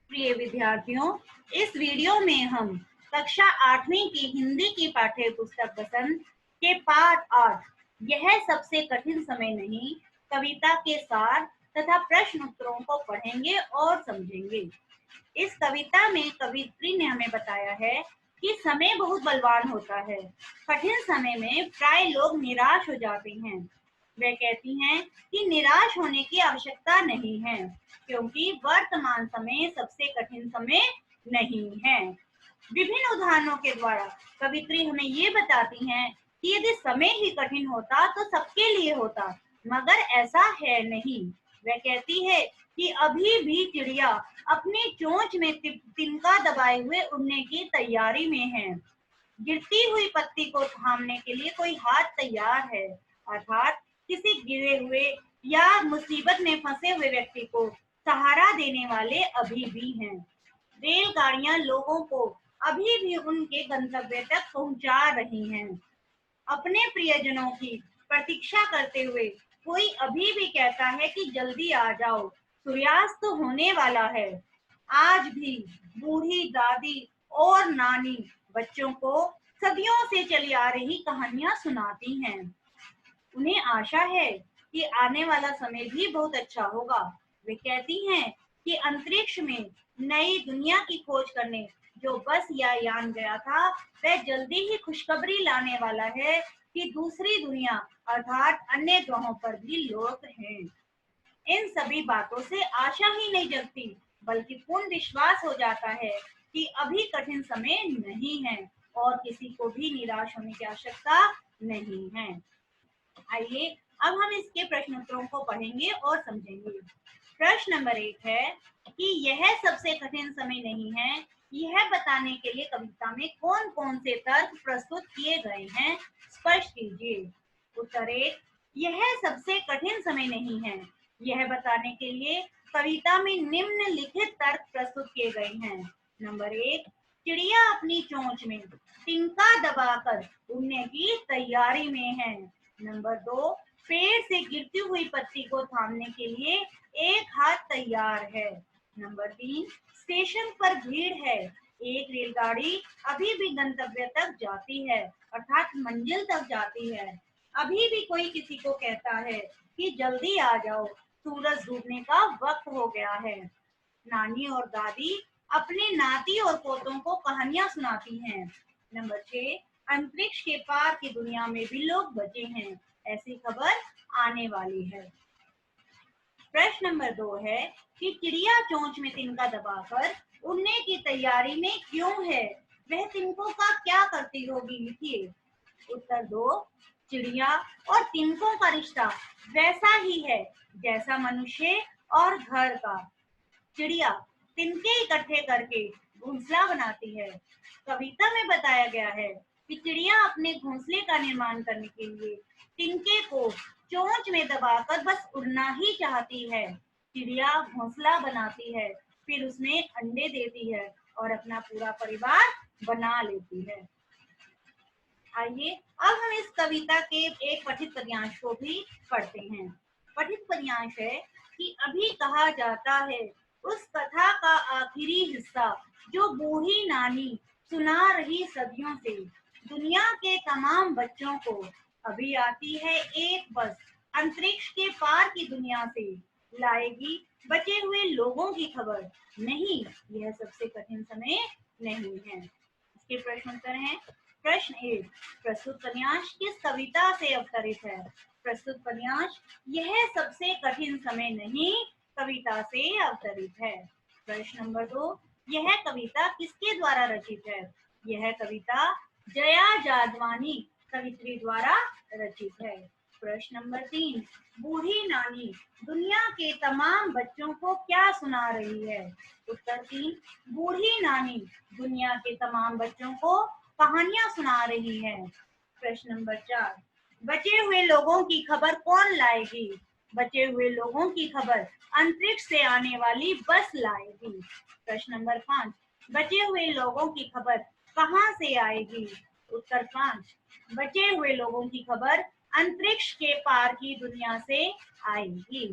प्रिय विद्यार्थियों, इस वीडियो में हम कक्षा 8वीं की हिंदी की पाठ्य पुस्तक बसंत के पाठ 8 यह सबसे कठिन समय नहीं कविता के सार तथा प्रश्न उत्तरों को पढ़ेंगे और समझेंगे। इस कविता में कवित्री ने हमें बताया है कि समय बहुत बलवान होता है। कठिन समय में प्राय लोग निराश हो जाते हैं। वे कहती हैं कि निराश होने की आवश्यकता नहीं है, क्योंकि वर्तमान समय सबसे कठिन समय नहीं है। विभिन्न उदाहरणों के द्वारा कवित्री हमें ये बताती हैं कि यदि समय ही कठिन होता तो सबके लिए होता, मगर ऐसा है नहीं। वह कहती है कि अभी भी चिड़िया अपनी चोंच में तिनका दबाए हुए उड़ने की तैयारी में है। गिरती हुई पत्ती को थामने के लिए कोई हाथ तैयार है, अर्थात किसी गिरे हुए या मुसीबत में फंसे हुए व्यक्ति को सहारा देने वाले अभी भी हैं। रेलगाड़ियां लोगों को अभी भी उनके गंतव्य तक पहुंचा रही हैं। अपने प्रियजनों की प्रतीक्षा करते हुए कोई अभी भी कहता है कि जल्दी आ जाओ, सूर्यास्त होने वाला है। आज भी बूढ़ी दादी और नानी बच्चों को सदियों से चली आ रही कहानियां सुनाती हैं। उन्हें आशा है कि आने वाला समय भी बहुत अच्छा होगा। वे कहती हैं कि अंतरिक्ष में नई दुनिया की खोज करने जो बस या यान गया था, वह जल्दी ही खुशखबरी लाने वाला है कि दूसरी दुनिया अर्थात अन्य ग्रहों पर भी लोग हैं। इन सभी बातों से आशा ही नहीं जगती, बल्कि पूर्ण विश्वास हो जाता है कि अभी कठिन समय नहीं है और किसी को भी निराश होने की आवश्यकता नहीं है। आइए अब हम इसके प्रश्नोत्तरों को पढ़ेंगे और समझेंगे। प्रश्न नंबर 1 है कि यह सबसे कठिन समय नहीं है, यह बताने के लिए कविता में कौन कौन से तर्क प्रस्तुत किए गए हैं, स्पष्ट कीजिए। उत्तर 1, यह सबसे कठिन समय नहीं है, यह बताने के लिए कविता में निम्नलिखित तर्क प्रस्तुत किए गए हैं। नंबर 1, चिड़िया अपनी चोंच में तिनका दबाकर उड़ने की तैयारी में है। नंबर 2, पेड़ से गिरती हुई पत्ती को थामने के लिए एक हाथ तैयार है। नंबर 3, स्टेशन पर भीड़ है, एक रेलगाड़ी अभी भी गंतव्य तक जाती है, अर्थात मंजिल तक जाती है। अभी भी कोई किसी को कहता है कि जल्दी आ जाओ, सूरज डूबने का वक्त हो गया है। नानी और दादी अपने नाती और पोतों को कहानियां सुनाती हैं। नंबर 6, अंतरिक्ष के पार की दुनिया में भी लोग बचे हैं, ऐसी खबर आने वाली है। प्रश्न नंबर 2 है कि चिड़िया चोंच में तिनका दबाकर उड़ने की तैयारी में क्यों है, वह तिनकों का क्या करती होगी, लिखिए। उत्तर 2, चिड़िया और तिनकों का रिश्ता वैसा ही है जैसा मनुष्य और घर का। चिड़िया तिनके इकट्ठे करके घोंसला बनाती है। कविता में बताया गया है कि चिड़िया अपने घोंसले का निर्माण करने के लिए तिनके को चोंच में दबाकर बस उड़ना ही चाहती है। चिड़िया घोंसला बनाती है, फिर उसमें अंडे देती है और अपना पूरा परिवार बना लेती है। आइए अब हम इस कविता के एक पठित पद्यांश को भी पढ़ते हैं। पठित पद्यांश है कि अभी कहा जाता है उस कथा का आखिरी हिस्सा जो बूढ़ी नानी सुना रही सदियों से। दुनिया के तमाम बच्चों को अभी आती है एक बस, अंतरिक्ष के पार की दुनिया से लाएगी बचे हुए लोगों की खबर। नहीं, यह सबसे कठिन समय नहीं है। इसके प्रश्न उत्तर हैं। प्रश्न 1, प्रस्तुत पद्यांश किस कविता से अवतरित है? प्रस्तुत पद्यांश यह सबसे कठिन समय नहीं कविता से अवतरित है। प्रश्न नंबर 2, यह कविता किसके द्वारा रचित है? यह कविता जया जादवानी कवित्री द्वारा रचित है। प्रश्न नंबर 3, बूढ़ी नानी दुनिया के तमाम बच्चों को क्या सुना रही है? उत्तर 3, बूढ़ी नानी दुनिया के तमाम बच्चों को कहानियां सुना रही है। प्रश्न नंबर 4, बचे हुए लोगों की खबर कौन लाएगी? बचे हुए लोगों की खबर अंतरिक्ष से आने वाली बस लाएगी। प्रश्न नंबर 5, बचे हुए लोगों की खबर कहाँ से आएगी? उत्तर 5, बचे हुए लोगों की खबर अंतरिक्ष के पार की दुनिया से आएगी।